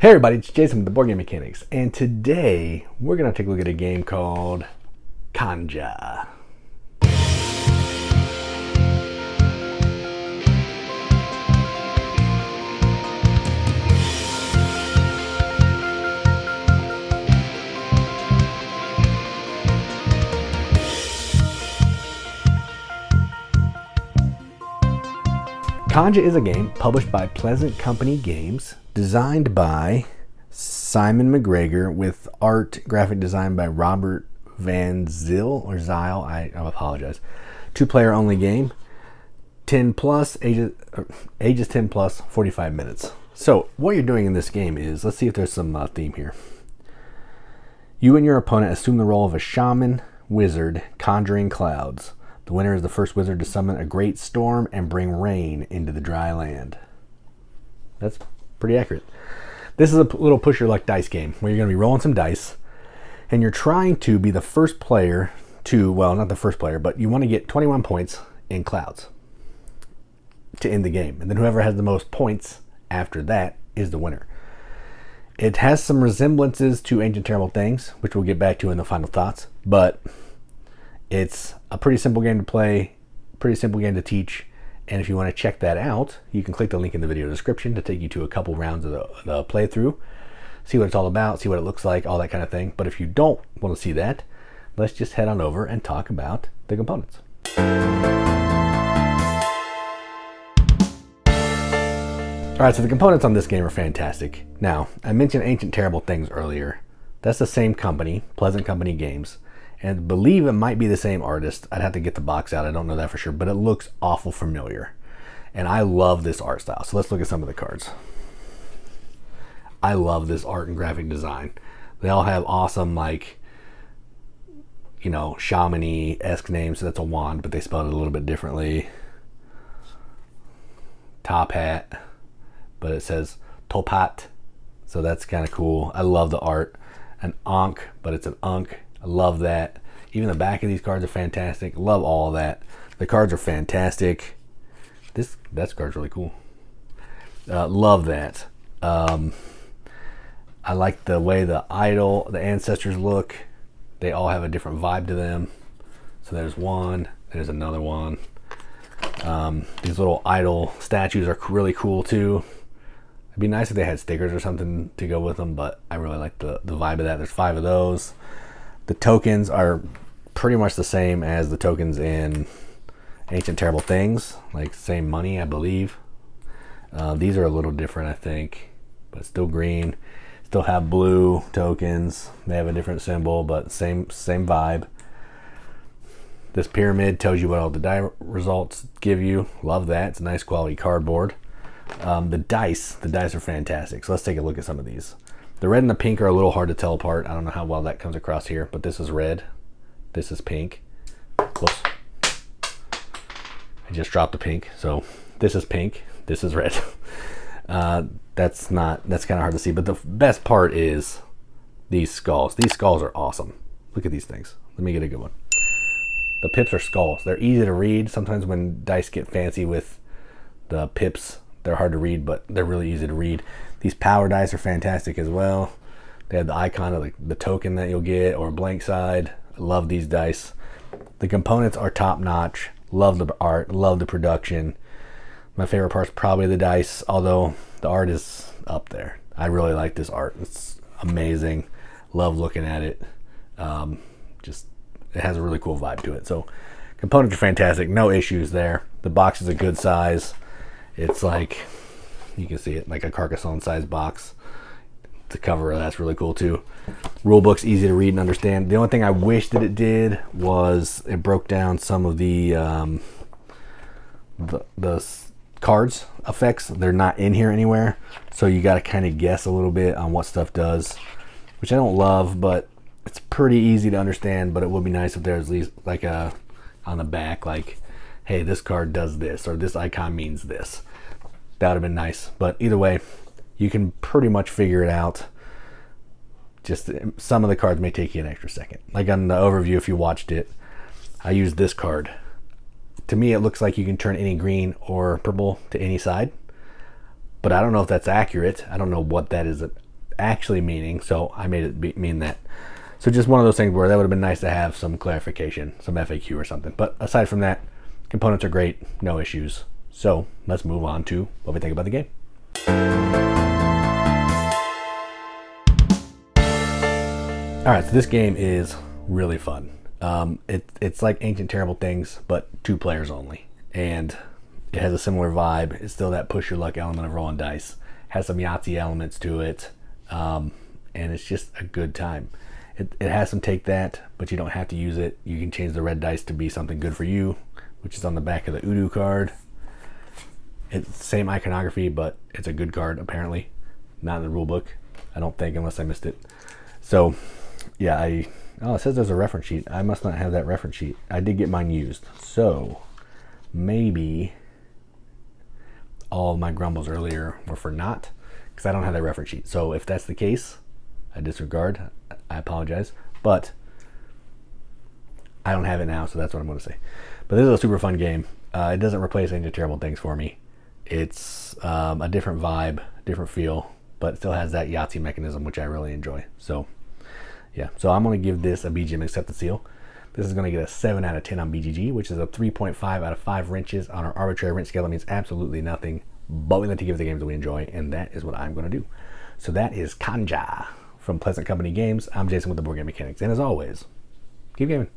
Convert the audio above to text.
Hey everybody, it's Jason with the Board Game Mechanics, and today we're going to take a look at a game called Konja. Konja is a game published by Pleasant Company Games, designed by Simon McGregor, with art graphic design by Robert Van Zyl or Zyle. I apologize. 2-player only game. 10 plus ages 10 plus, 45 minutes. So what you're doing in this game is, let's see if there's some theme here. You and your opponent assume the role of a shaman wizard conjuring clouds. The winner is the first wizard to summon a great storm and bring rain into the dry land. That's pretty accurate. This is a little push your luck dice game where you're going to be rolling some dice and you're trying to be the first player to, well, not the first player, but you want to get 21 points in clouds to end the game. And then whoever has the most points after that is the winner. It has some resemblances to Ancient Terrible Things, which we'll get back to in the final thoughts, but it's a pretty simple game to play, pretty simple game to teach. And if you want to check that out, you can click the link in the video description to take you to a couple rounds of the playthrough, see what it's all about, see what it looks like, all that kind of thing. But if you don't want to see that, let's just head on over and talk about the components. All right, so the components on this game are fantastic. Now, I mentioned Ancient Terrible Things earlier. That's the same company, Pleasant Company Games. And I believe it might be the same artist. I'd have to get the box out. I don't know that for sure, but it looks awful familiar. And I love this art style. So let's look at some of the cards. I love this art and graphic design. They all have awesome, like, you know, shaman-y-esque names. So that's a wand, but they spelled it a little bit differently. Top hat, but it says Topat. So that's kind of cool. I love the art. An Ankh, but it's an Unk. I love that. Even the back of these cards are fantastic. Love all of that. The cards are fantastic. That card's really cool. Love that. I like the way the ancestors look. They all have a different vibe to them. So there's one. There's another one. These little idol statues are really cool too. It'd be nice if they had stickers or something to go with them, but I really like the vibe of that. There's 5 of those. The tokens are pretty much the same as the tokens in Ancient Terrible Things, like same money, I believe. These are a little different, I think, but still green. Still have blue tokens. They have a different symbol, but same vibe. This pyramid tells you what all the die results give you. Love that. It's a nice quality cardboard. The dice are fantastic. So let's take a look at some of these. The red and the pink are a little hard to tell apart. I don't know how well that comes across here, but this is red. This is pink. Whoops. I just dropped the pink. So this is pink. This is red. That's kind of hard to see, but the best part is these skulls. These skulls are awesome. Look at these things. Let me get a good one. The pips are skulls. They're easy to read. Sometimes when dice get fancy with the pips, they're hard to read, but they're really easy to read. These power dice are fantastic as well. They have the icon of the token that you'll get, or a blank side. I love these dice. The components are top notch. Love the art, love the production. My favorite part's probably the dice, although the art is up there. I really like this art. It's amazing. Love looking at it. It has a really cool vibe to it. So components are fantastic. No issues there. The box is a good size. It's like, you can see it like a Carcassonne size box. The cover of that's really cool too. Rule book's easy to read and understand. The only thing I wish that it did was it broke down some of the cards effects. They're not in here anywhere, so you got to kind of guess a little bit on what stuff does, which I don't love, but it's pretty easy to understand. But it would be nice if there's at least like a on the back, like, hey, this card does this, or this icon means this. That would have been nice. But either way, you can pretty much figure it out. Just some of the cards may take you an extra second. Like on the overview, if you watched it, I used this card. To me, it looks like you can turn any green or purple to any side. But I don't know if that's accurate. I don't know what that is actually meaning, so I made it mean that. So just one of those things where that would have been nice to have some clarification, some FAQ or something. But aside from that, components are great, no issues. So let's move on to what we think about the game. All right, so this game is really fun. It's like Ancient Terrible Things, but 2 players only. And it has a similar vibe. It's still that push your luck element of rolling dice. Has some Yahtzee elements to it. And it's just a good time. It has some take that, but you don't have to use it. You can change the red dice to be something good for you, which is on the back of the Udo card. It's the same iconography, but it's a good card, apparently. Not in the rule book, I don't think, unless I missed it. So, yeah, it says there's a reference sheet. I must not have that reference sheet. I did get mine used. So, maybe all of my grumbles earlier were for naught, because I don't have that reference sheet. So, if that's the case, I disregard. I apologize. But I don't have it now, so that's what I'm going to say. But this is a super fun game. It doesn't replace Ancient Terrible Things for me. It's a different vibe, different feel, but it still has that Yahtzee mechanism, which I really enjoy. So, yeah. So I'm going to give this a BGM Accepted seal. This is going to get a 7 out of 10 on BGG, which is a 3.5 out of 5 wrenches on our arbitrary wrench scale. That means absolutely nothing, but we like to give the games that we enjoy, and that is what I'm going to do. So that is Konja from Pleasant Company Games. I'm Jason with the Board Game Mechanics, and as always, keep gaming.